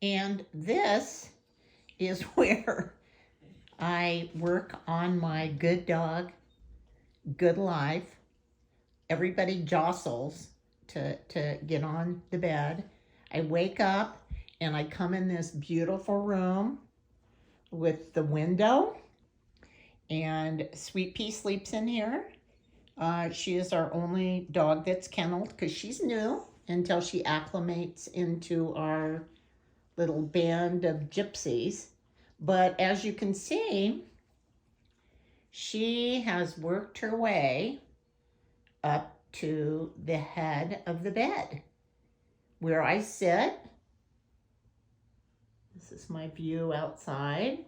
And this is where I work on my good dog, good life. Everybody jostles to get on the bed. I wake up and I come in this beautiful room with the window, and Sweet Pea sleeps in here. She is our only dog that's kenneled because she's new until she acclimates into our little band of gypsies. But as you can see, she has worked her way up to the head of the bed where I sit. This is my view outside.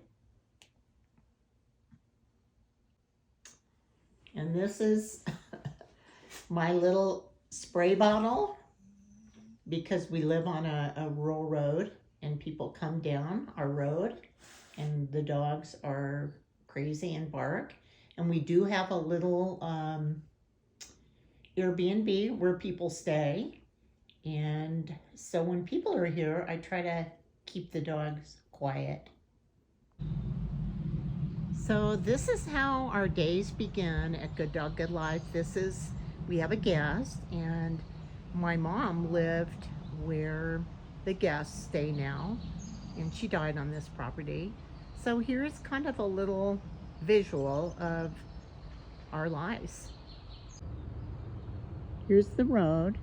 And this is my little spray bottle because we live on a rural road and people come down our road and the dogs are crazy and bark. And we do have a little Airbnb where people stay. And so when people are here, I try to keep the dogs quiet. So this is how our days begin at Good Dog Good Life. We have a guest, and my mom lived where the guests stay now, and she died on this property. So here's kind of a little visual of our lives. Here's the road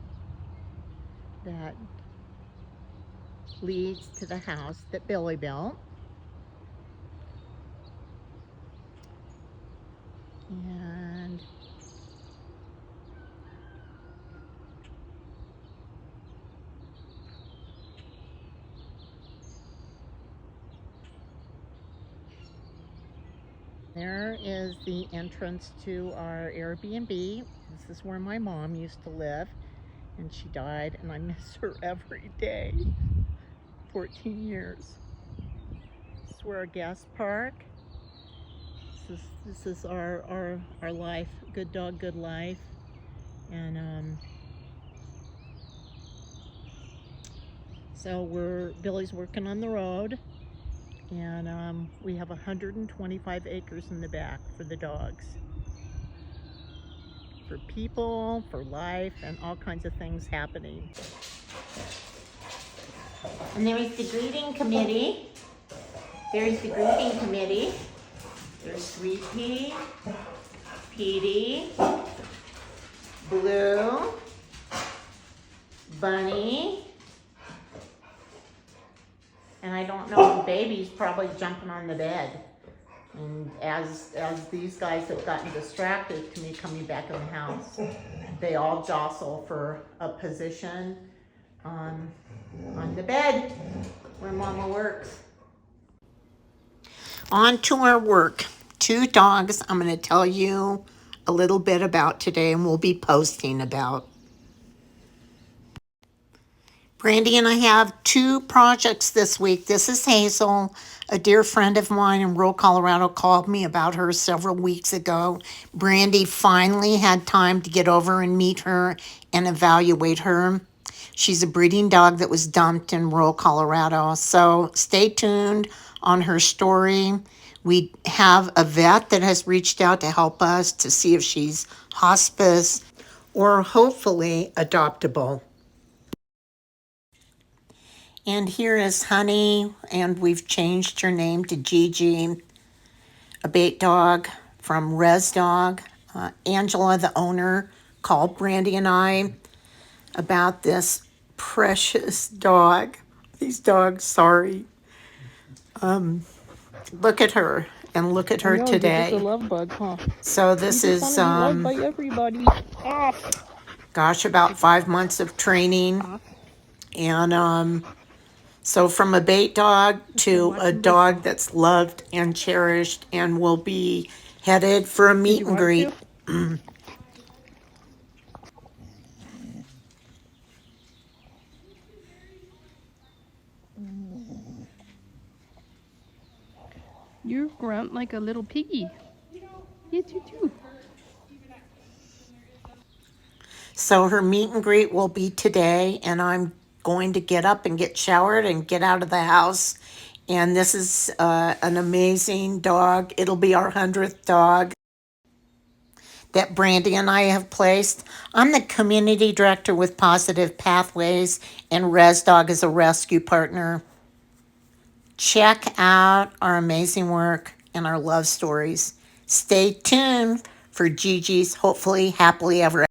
that leads to the house that Billy built. And there is the entrance to our Airbnb. This is where my mom used to live, and she died, and I miss her every day. 14 years. This is where our guest park. This is our life, Good Dog, Good Life. And so Billy's working on the road, and we have 125 acres in the back for the dogs, for people, for life, and all kinds of things happening. And there's the greeting committee. There's Sweet Pea, Petey, Blue, Bunny, and I don't know, the baby's probably jumping on the bed. And as these guys have gotten distracted to me coming back in the house, they all jostle for a position on the bed where Mama works. On to our work. 2 dogs I'm going to tell you a little bit about today, and we'll be posting about. Brandy and I have 2 projects this week. This is Hazel, a dear friend of mine in rural Colorado, called me about her several weeks ago. Brandy finally had time to get over and meet her and evaluate her. She's a breeding dog that was dumped in rural Colorado. So stay tuned on her story. We have a vet that has reached out to help us to see if she's hospice or hopefully adoptable. And here is Honey, and we've changed her name to Gigi, a bait dog from Res Dog. Angela, the owner, called Brandy and I about this precious dog. These dogs, sorry. Look at her, and look at her today. You're just a love bug, huh? So this is loved by everybody. Gosh, about 5 months of training. And so from a bait dog to a dog that's loved and cherished and will be headed for a meet and greet. You grunt like a little piggy. Yes, you do. So her meet and greet will be today, and I'm going to get up and get showered and get out of the house. And this is an amazing dog. It'll be our 100th dog that Brandy and I have placed. I'm the community director with Positive Pathways, and Res Dog is a rescue partner. Check out our amazing work and our love stories. Stay tuned for Gigi's hopefully happily ever